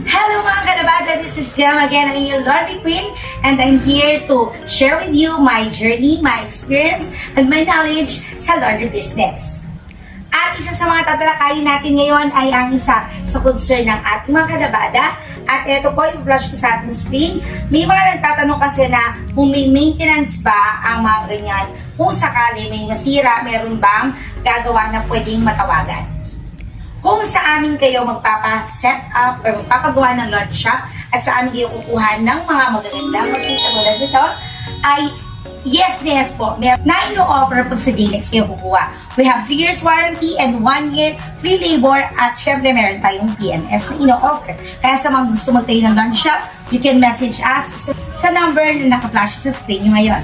Hello mga kalabada, this is Jem again, ang inyong Laundry Queen, and I'm here to share with you my journey, my experience, and my knowledge sa laundry business. At isa sa mga tatalakayin natin ngayon ay ang isa sa concern ng ating mga kalabada. At ito po, i-flash ko sa ating screen. May mga nagtatanong kasi na kung may maintenance ba ang mga ganyan. Kung sakali may masira, meron bang gagawa na pwedeng matawagan. Kung sa amin kayo magpapa-set up or magpapagawa ng laundry shop at sa amin kayo kukuha ng mga magagandang machine katulad nito, ay yes po. Na ino-offer pag sa Jnex kayo kukuha. We have 3 years warranty and 1 year free labor at syempre meron tayong PMS na ino-offer. Kaya sa mga gusto magtayo ng laundry shop, you can message us sa number na naka-flash sa screen nyo ngayon.